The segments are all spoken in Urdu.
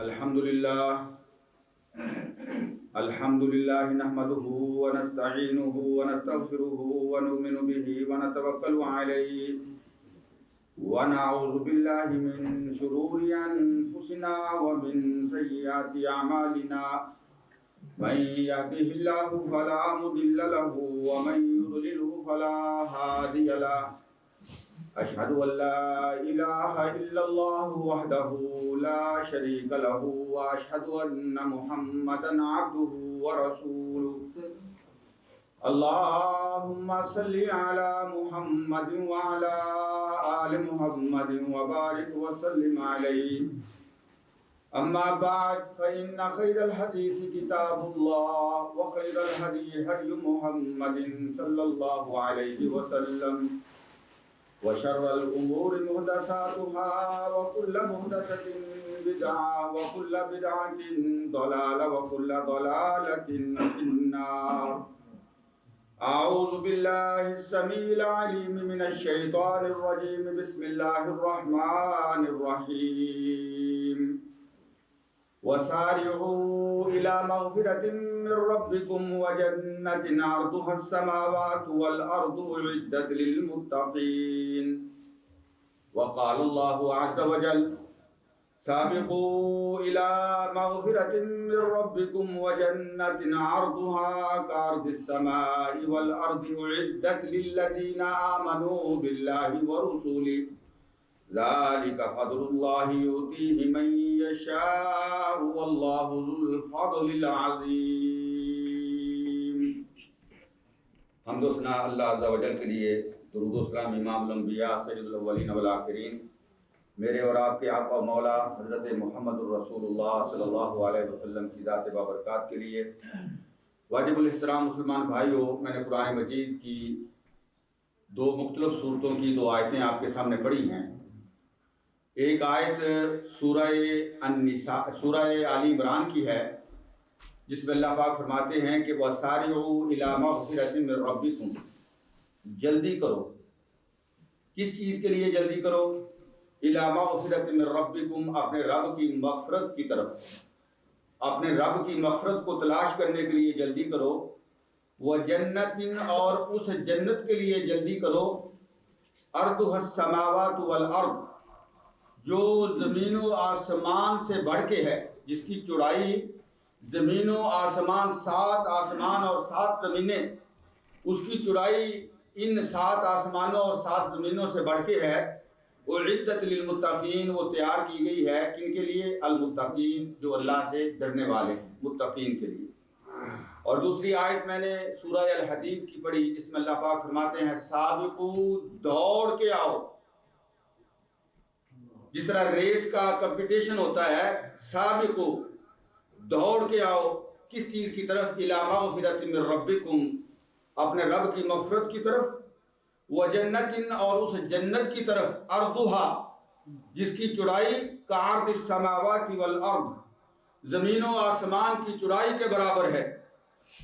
الحمد للہ نحمده ونستعینه ونستغفره ونؤمن به ونتوکل علیہ ونعوذ باللہ من شرور انفسنا ومن سیئات اعمالنا من يهده الله فلا مضل له ومن يضلله فلا هادي له أشهد أن لا إله إلا الله وحده لا شريك له وأشهد أن محمدا عبده ورسوله اللهم صل على محمد وعلى آل محمد وبارك وسلم عليه أما بعد فإن خير الحديث كتاب الله وخير الهدي هدي محمد صلى الله عليه وسلم وشر الأمور محدثاتها وكل محدثة بدعة وكل بدعة ضلالة وكل ضلالة في النار. أعوذ بالله السميع العليم من الشيطان الرجيم. بسم الله الرحمن الرحيم. وسارعوا إلى مغفرة من ربكم وجنة عرضها السماوات والأرض أعدت للمتقين. وقال الله عز وجل سابقوا إلى مغفرة من ربكم وجنة عرضها كعرض السماء والأرض أعدت للذين آمنوا بالله ورسوله ذلك فضل الله يؤتيه من يشاء والله ذو الفضل العظيم. حمد و ثنا اللہ عز و جل کے لیے. درود و سلام امام الانبیاء سید الاولین والآخرین میرے اور آپ کے آقا و مولا حضرت محمد الرسول اللہ صلی اللہ علیہ وسلم کی ذات بابرکات کے لیے. واجب الاحترام مسلمان بھائیوں، میں نے قرآن مجید کی دو مختلف صورتوں کی دو آیتیں آپ کے سامنے پڑھی ہیں. ایک آیت سورہ آل عمران کی ہے جس میں اللہ پاک فرماتے ہیں کہ وَسَارِعُوا إِلَىٰ مَغْفِرَةٍ مِّن رَبِّكُمْ. جلدی کرو. کس چیز کے لیے جلدی کرو؟ إِلَىٰ مَغْفِرَةٍ مِّن رَبِّكُمْ، اپنے رب کی مغفرت کی طرف. اپنے رب کی مغفرت کو تلاش کرنے کے لیے جلدی کرو. وَجَنَّةٍ، اور اس جنت کے لیے جلدی کرو. أَرْضُهَا السَّمَاوَاتُ وَالْأَرْضُ، جو زمین و آسمان سے بڑھ کے ہے، جس کی چوڑائی زمین و آسمان، 7 آسمان اور 7 زمینیں، اس کی چوڑائی ان 7 آسمانوں اور 7 زمینوں سے بڑھ کے ہے. اعدت للمتقین، وہ تیار کی گئی ہے کن کے لیے؟ المتقین، جو اللہ سے ڈرنے والے ہیں، متقین کے لیے. اور دوسری آیت میں نے سورہ الحدید کی پڑھی جس میں اللہ پاک فرماتے ہیں سابقو، دوڑ کے آؤ. جس طرح ریس کا کمپٹیشن ہوتا ہے، سابقو، دوڑ کے آؤ. کس چیز کی طرف؟ الی مغفرۃ من ربکم، اپنے رب کی مغفرت کی طرف. وجنت، اور اس جنت کی طرف. ارضھا، جس کی چوڑائی کعرض السماوات والارض، زمین و آسمان کی چوڑائی کے برابر ہے.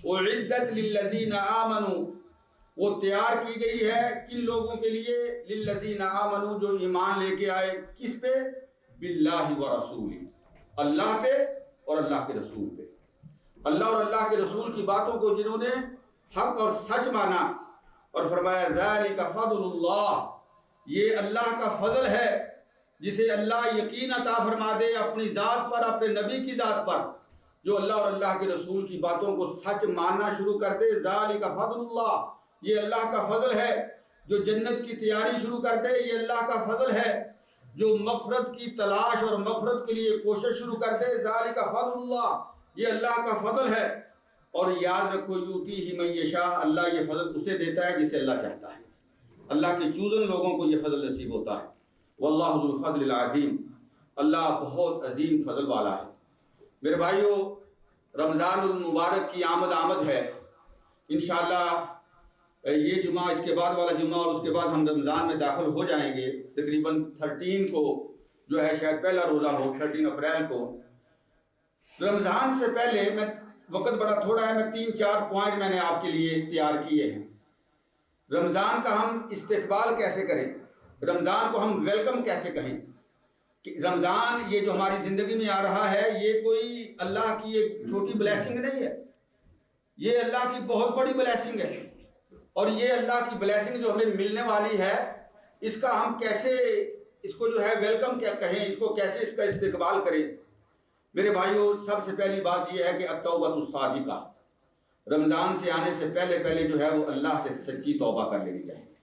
اعدت للذین آمنوا، وہ تیار کی گئی ہے کن لوگوں کے لیے؟ للذین آمنوا، جو ایمان لے کے آئے. کس پہ؟ باللہ ورسولہ، اللہ پہ اور اللہ کے رسول پہ. اللہ اور اللہ کے رسول کی باتوں کو جنہوں نے حق اور سچ مانا اور فرمایا ذالک فضل اللہ، یہ اللہ کا فضل ہے جسے اللہ یقین عطا فرما دے اپنی ذات پر، اپنے نبی کی ذات پر. جو اللہ اور اللہ کے رسول کی باتوں کو سچ ماننا شروع کر دے، ذالک فضل اللہ، یہ اللہ کا فضل ہے. جو جنت کی تیاری شروع کر دے، یہ اللہ کا فضل ہے. جو مغفرت کی تلاش اور مغفرت کے لیے کوشش شروع کر دے، ذالک فضل اللہ، یہ اللہ کا فضل ہے. اور یاد رکھو یؤتیہ من یشاء، اللہ یہ فضل اسے دیتا ہے جسے اللہ چاہتا ہے. اللہ کے چوزن لوگوں کو یہ فضل نصیب ہوتا ہے. واللہ ذو الفضل العظیم، اللہ بہت عظیم فضل والا ہے. میرے بھائیو، رمضان المبارک کی آمد ہے. انشاءاللہ یہ جمعہ، اس کے بعد والا جمعہ اور اس کے بعد ہم رمضان میں داخل ہو جائیں گے. تقریباً 13 کو جو ہے شاید پہلا روزہ ہو، 13 اپریل کو. رمضان سے پہلے میں، وقت بڑا تھوڑا ہے، میں 3-4 پوائنٹ میں نے آپ کے لیے تیار کیے ہیں. رمضان کا ہم استقبال کیسے کریں، رمضان کو ہم ویلکم کیسے کہیں. کہ رمضان یہ جو ہماری زندگی میں آ رہا ہے یہ کوئی اللہ کی ایک چھوٹی بلیسنگ نہیں ہے، یہ اللہ کی بہت بڑی بلیسنگ ہے، اور یہ اللہ کی بلیسنگ جو ہمیں ملنے والی ہے اس کا ہم کیسے اس کو جو ہے ویلکم کیا کہیں، اس کو کیسے اس کا استقبال کریں۔ میرے بھائیوں، سب سے پہلی بات یہ ہے کہ التوبۃ الصادقہ، رمضان سے آنے سے پہلے پہلے جو ہے وہ اللہ سے سچی توبہ کر لینی چاہیے۔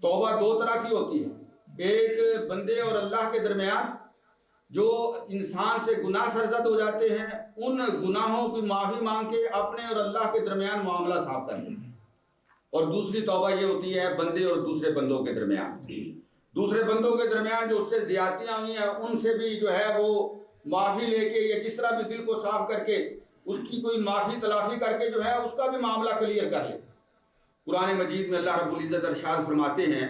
توبہ دو طرح کی ہوتی ہے، ایک بندے اور اللہ کے درمیان جو انسان سے گناہ سرزد ہو جاتے ہیں ان گناہوں کی معافی مانگ کے اپنے اور اللہ کے درمیان معاملہ صاف کر لیں، اور دوسری توبہ یہ ہوتی ہے بندے اور دوسرے بندوں کے درمیان، دوسرے بندوں کے درمیان جو اس سے زیادتیاں ہوئی ہیں ان سے بھی جو ہے وہ معافی لے کے یا جس طرح بھی دل کو صاف کر کے اس کی کوئی معافی تلافی کر کے جو ہے اس کا بھی معاملہ کلیئر کر لے۔ قرآن مجید میں اللہ رب العزت ارشاد فرماتے ہیں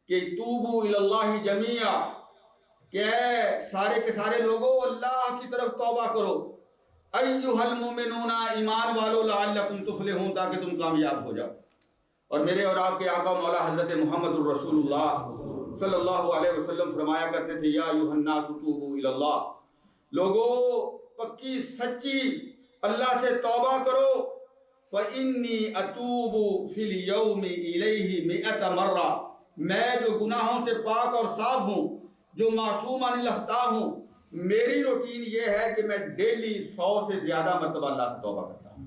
کہ توبوا الی اللہ جمیعا، کہ سارے کے سارے لوگوں اللہ کی طرف توبہ کرو، ایھا المؤمنون ایمان والو لعلکم تفلحون، تاکہ تم کامیاب ہو جاؤ۔ اور میرے اور آپ کے آقا مولا حضرت محمد الرسول اللہ صلی اللہ علیہ وسلم فرمایا کرتے تھے یا ایھا الناس توبوا الی اللہ، لوگوں پکی سچی اللہ سے توبہ کرو، فإنی اتوب فی اليوم الیہ 100 مرہ، میں جو گناہوں سے پاک اور صاف ہوں، جو معصوم عن الاخطاء ہوں، میری روٹین یہ ہے کہ میں ڈیلی 100 سے زیادہ مرتبہ اللہ سے توبہ کرتا ہوں۔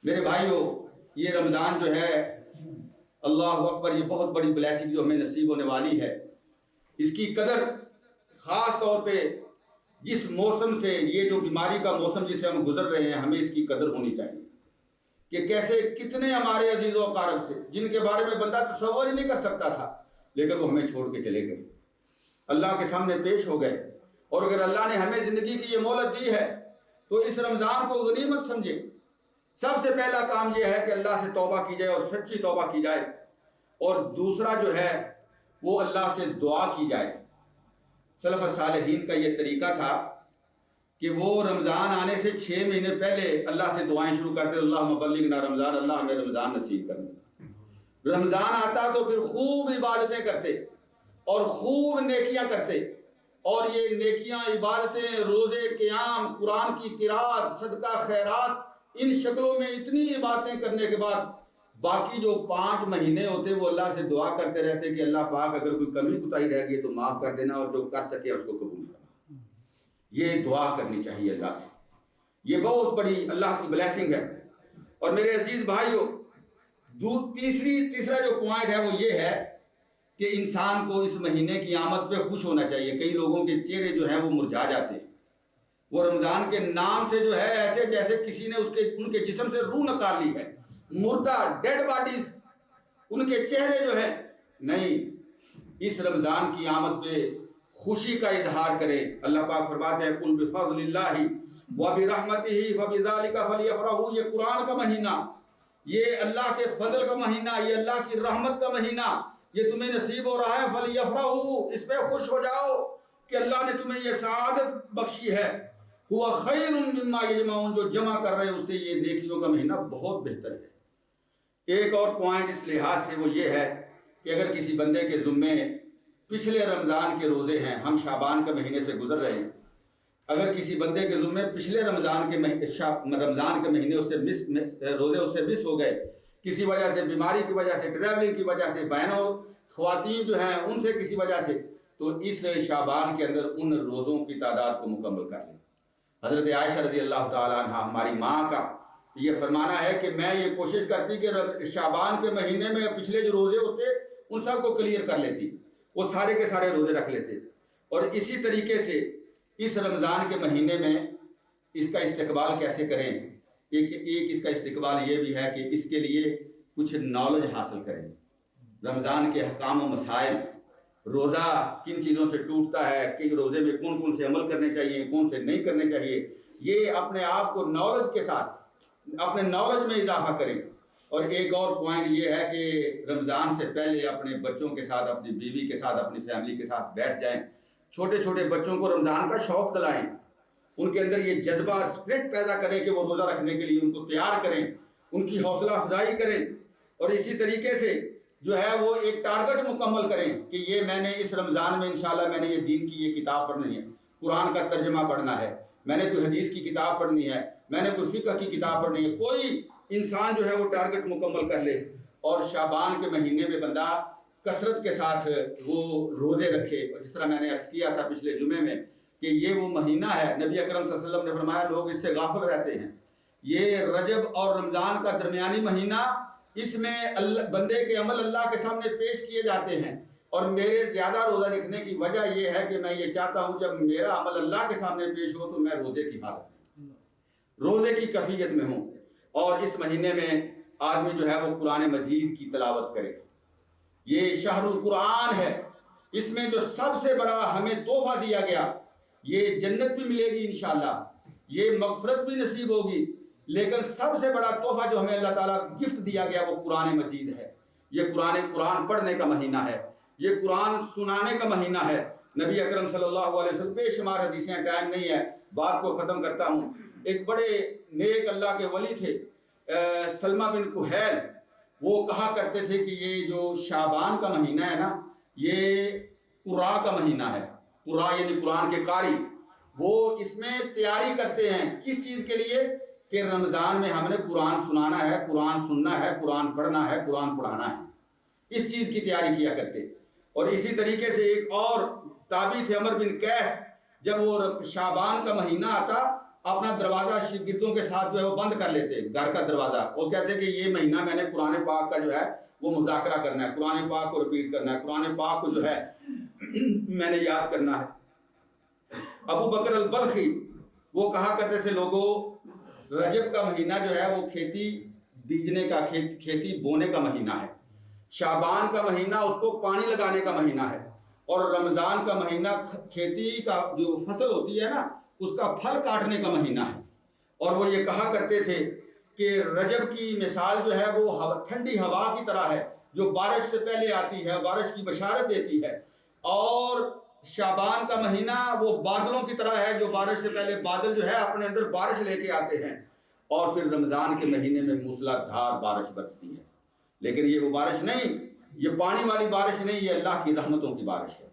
میرے بھائیوں، یہ رمضان جو ہے اللہ اکبر، یہ بہت بڑی بلیسنگ جو ہمیں نصیب ہونے والی ہے، اس کی قدر خاص طور پہ جس موسم سے، یہ جو بیماری کا موسم جس سے ہم گزر رہے ہیں، ہمیں اس کی قدر ہونی چاہیے کہ کیسے کتنے ہمارے عزیز و اقارب سے جن کے بارے میں بندہ تصور ہی نہیں کر سکتا تھا، لیکن وہ ہمیں چھوڑ کے چلے گئے، اللہ کے سامنے پیش ہو گئے۔ اور اگر اللہ نے ہمیں زندگی کی یہ مہلت دی ہے تو اس رمضان کو غنیمت سمجھے۔ سب سے پہلا کام یہ ہے کہ اللہ سے توبہ کی جائے اور سچی توبہ کی جائے، اور دوسرا جو ہے وہ اللہ سے دعا کی جائے۔ سلف صالحین کا یہ طریقہ تھا کہ وہ رمضان آنے سے 6 مہینے پہلے اللہ سے دعائیں شروع کرتے، اللہم بلغنا رمضان، اللہ ہمیں رمضان نصیب کرنا۔ رمضان آتا تو پھر خوب عبادتیں کرتے اور خوب نیکیاں کرتے، اور یہ نیکیاں، عبادتیں، روزے، قیام، قرآن کی قرات، صدقہ، خیرات، ان شکلوں میں اتنی عبادتیں کرنے کے بعد باقی جو 5 مہینے ہوتے وہ اللہ سے دعا کرتے رہتے کہ اللہ پاک اگر کوئی کمی کوتاہی رہ گئی تو معاف کر دینا، اور جو کر سکے اس کو قبول کرنا۔ یہ دعا کرنی چاہیے اللہ سے، یہ بہت بڑی اللہ کی بلیسنگ ہے۔ اور میرے عزیز بھائیوں، تیسرا جو پوائنٹ ہے وہ یہ ہے کہ انسان کو اس مہینے کی آمد پہ خوش ہونا چاہیے۔ کئی لوگوں کے چہرے جو ہیں وہ مرجھا جاتے ہیں، وہ رمضان کے نام سے جو ہے ایسے جیسے کسی نے ان کے جسم سے روح نکال لی ہے، مردہ ڈیڈ باڈیز ان کے چہرے جو ہیں۔ نہیں، اس رمضان کی آمد پہ خوشی کا اظہار کرے۔ اللہ پاک فرماتے ہیں قل بفضل اللہ وبرحمتہ فبذلک فلیفرحوا، یہ قرآن کا مہینہ، یہ اللہ کے فضل کا مہینہ، یہ اللہ کی رحمت کا مہینہ، یہ تمہیں نصیب ہو رہا ہے، فلیفرحوا، اس پہ خوش ہو جاؤ کہ اللہ نے تمہیں یہ سعادت بخشی ہے۔ ہوا خیر مما یجمعون، جو جمع کر رہے ہیں اس سے یہ نیکیوں کا مہینہ بہت بہتر ہے۔ ایک اور پوائنٹ اس لحاظ سے وہ یہ ہے کہ اگر کسی بندے کے ذمے پچھلے رمضان کے روزے ہیں، ہم شعبان کے مہینے سے گزر رہے ہیں، اگر کسی بندے کے ذمے پچھلے رمضان کے مہینے روزے اس سے مس ہو گئے، کسی وجہ سے، بیماری کی وجہ سے، ٹریولنگ کی وجہ سے، بہنوں خواتین جو ہیں ان سے کسی وجہ سے، تو اس شعبان کے اندر ان روزوں کی تعداد کو مکمل کر لیں۔ حضرت عائشہ رضی اللہ تعالیٰ عنہ، ہماری ماں کا یہ فرمانا ہے کہ میں یہ کوشش کرتی کہ شعبان کے مہینے میں پچھلے جو روزے ہوتے ان سب کو کلیئر کر لیتی، وہ سارے کے سارے روزے رکھ لیتے، اور اسی طریقے سے اس رمضان کے مہینے میں اس کا استقبال کیسے کریں۔ ایک اس کا استقبال یہ بھی ہے کہ اس کے لیے کچھ نالج حاصل کریں، رمضان کے احکام و مسائل، روزہ کن چیزوں سے ٹوٹتا ہے، کہ روزے میں کون کون سے عمل کرنے چاہیے، کون سے نہیں کرنے چاہیے، یہ اپنے آپ کو نالج کے ساتھ اپنے نالج میں اضافہ کریں۔ اور ایک اور پوائنٹ یہ ہے کہ رمضان سے پہلے اپنے بچوں کے ساتھ، اپنی بیوی کے ساتھ، اپنی فیملی کے ساتھ بیٹھ جائیں، چھوٹے چھوٹے بچوں کو رمضان کا شوق دلائیں، ان کے اندر یہ جذبہ، اسپرٹ پیدا کریں کہ وہ روزہ رکھنے کے لیے ان کو تیار کریں، ان کی حوصلہ افزائی کریں۔ اور اسی طریقے سے جو ہے وہ ایک ٹارگٹ مکمل کریں کہ یہ میں نے اس رمضان میں انشاءاللہ میں نے یہ دین کی یہ کتاب پڑھنی ہے، قرآن کا ترجمہ پڑھنا ہے، میں نے کوئی حدیث کی کتاب پڑھنی ہے، میں نے کوئی فقہ کی کتاب پڑھنی ہے، کوئی انسان جو ہے وہ ٹارگٹ مکمل کر لے اور شعبان کے مہینے میں بندہ کثرت کے ساتھ وہ روزے رکھے. اور جس طرح میں نے عرض کیا تھا پچھلے جمعے میں کہ یہ وہ مہینہ ہے، نبی اکرم صلی اللہ علیہ وسلم نے فرمایا لوگ اس سے غافل رہتے ہیں. یہ رجب اور رمضان کا درمیانی مہینہ، اس میں بندے کے عمل اللہ کے سامنے پیش کیے جاتے ہیں، اور میرے زیادہ روزہ رکھنے کی وجہ یہ ہے کہ میں یہ چاہتا ہوں جب میرا عمل اللہ کے سامنے پیش ہو تو میں روزے کی حالت میں، روزے کی کیفیت میں ہوں. اور اس مہینے میں آدمی جو ہے وہ قرآن مجید کی تلاوت کرے. یہ شہر القرآن ہے، اس میں جو سب سے بڑا ہمیں تحفہ دیا گیا، یہ جنت بھی ملے گی انشاءاللہ، یہ مغفرت بھی نصیب ہوگی، لیکن سب سے بڑا تحفہ جو ہمیں اللہ تعالیٰ گفٹ دیا گیا وہ قرآن مجید ہے. یہ قرآن پڑھنے کا مہینہ ہے، یہ قرآن سنانے کا مہینہ ہے. نبی اکرم صلی اللہ علیہ وسلم بے شمار حدیثیں، ٹائم نہیں ہے بات کو ختم کرتا ہوں. ایک بڑے نیک اللہ کے ولی تھے سلمہ بن کہیل، وہ کہا کرتے تھے کہ یہ جو شعبان کا مہینہ ہے نا، یہ قرآ کا مہینہ ہے. قرآ یعنی قرآن کے قاری، وہ اس میں تیاری کرتے ہیں کس چیز کے لیے کہ رمضان میں ہم نے قرآن سنانا ہے، قرآن سننا ہے، قرآن پڑھنا ہے، قرآن پڑھانا ہے، اس چیز کی تیاری کیا کرتے. اور اسی طریقے سے ایک اور تابعی تھے عمر بن قیس، جب وہ شعبان کا مہینہ آتا اپنا دروازہ شاگردوں کے ساتھ جو ہے وہ بند کر لیتے، گھر کا دروازہ. وہ کہتے کہ یہ مہینہ میں نے قرآن پاک کا جو ہے وہ مذاکرہ کرنا ہے، قرآن پاک کو ریپیٹ کرنا ہے، قرآن پاک کو جو ہے میں نے یاد کرنا ہے. ابو بکر البلخی وہ کہا کرتے تھے لوگوں، رجب کا مہینہ جو ہے وہ کھیتی بیجنے کا، کھیتی بونے کا مہینہ ہے. شعبان کا مہینہ اس کو پانی لگانے کا مہینہ ہے، اور رمضان کا مہینہ کھیتی کا جو فصل ہوتی ہے نا اس کا پھل کاٹنے کا مہینہ ہے. اور وہ یہ کہا کرتے تھے کہ رجب کی مثال جو ہے وہ ٹھنڈی ہوا کی طرح ہے جو بارش سے پہلے آتی ہے، بارش کی بشارت دیتی ہے. اور شعبان کا مہینہ وہ بادلوں کی طرح ہے جو بارش سے پہلے بادل جو ہے اپنے اندر بارش لے کے آتے ہیں. اور پھر رمضان کے مہینے میں موسلا دھار بارش برستی ہے، لیکن یہ وہ بارش نہیں، یہ پانی والی بارش نہیں، یہ اللہ کی رحمتوں کی بارش ہے،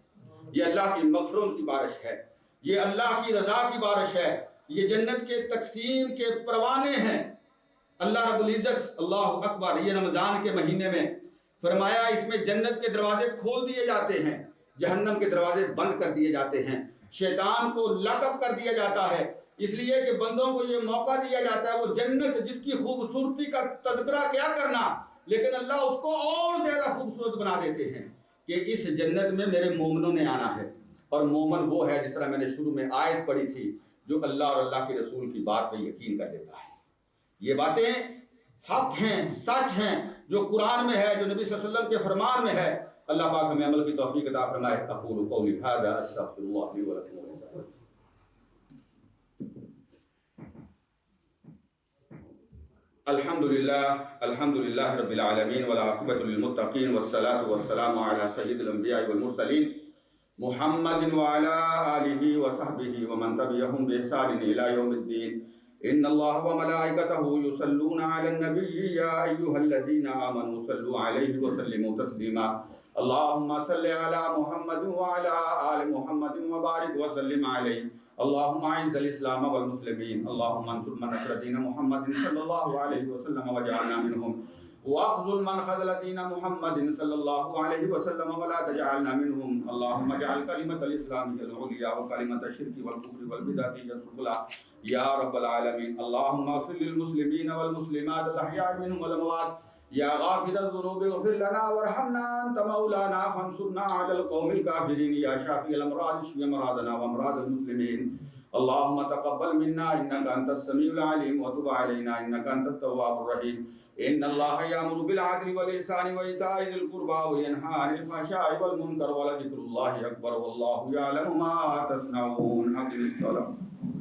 یہ اللہ کی مغفرتوں کی بارش ہے، یہ اللہ کی رضا کی بارش ہے، یہ جنت کے تقسیم کے پروانے ہیں. اللہ رب العزت اللہ اکبر یہ رمضان کے مہینے میں فرمایا اس میں جنت کے دروازے کھول دیے جاتے ہیں، جہنم کے دروازے بند کر دیے جاتے ہیں، شیطان کو لاک اپ کر دیا جاتا ہے، اس لیے کہ بندوں کو یہ موقع دیا جاتا ہے وہ جنت جس کی خوبصورتی کا تذکرہ کیا کرنا، لیکن اللہ اس کو اور زیادہ خوبصورت بنا دیتے ہیں کہ اس جنت میں میرے مومنوں نے آنا ہے. اور مومن وہ ہے جس طرح میں نے شروع میں آیت پڑھی تھی جو اللہ اور اللہ کے رسول کی بات پہ یقین کر لیتا ہے. یہ باتیں حق ہیں، سچ ہیں، جو قرآن میں ہے، جو نبی صلی اللہ علیہ وسلم کے فرمان میں ہے. اللہ پاک ہمیں عمل کی توفیق عطا فرمائے. اقول قولی ھذا استغفر اللہ لی ولکم ولسائر الحمد للہ رب العالمین والعاقبۃ للمتقین والصلاة والسلام علی سید الانبیاء والمرسلین محمد وعلى آلہ وصحبہ ومن تبعہم بإحسان الی یوم الدین. ان اللہ وملائکتہ یصلون علی النبی یا ایھا الذین آمنوا صلوا علیہ وسلموا تسلیما. اللہم صل علی محمد وعلى آل محمد وبارک وسلم علیہ. اللہم اعز الاسلام والمسلمین. اللہم انصر من نصر دین محمد صلی اللہ علیہ وسلم وجعلنا منہم، واخذل من خذل دین محمد صلی اللہ علیہ وسلم ولا تجعلنا منہم. اللہم اجعل کلمۃ الاسلام هي العلیٰ وکلمۃ الشرک والکفر والبدعۃ هي السفلی یا رب العالمین. اللہم اغفر للمسلمین والمسلمات الاحیاء منهم والاموات. یا غافر الذنوب اغفر لنا وارحمنا انت مولانا فانصرنا على القوم الكافرین. یا شافی الامراض اشف امراضنا وامراض المسلمین. اللہم تقبل منا انک انت السمیع العلیم وتب علینا انک انت التواب الرحیم. ان اللہ یامر بالعدل والاحسان وایتاء ذی القربى وینہی عن الفحشاء والمنکر ولذکر اللہ اکبر واللہ یعلم ما تصنعون. اقم الصلاۃ.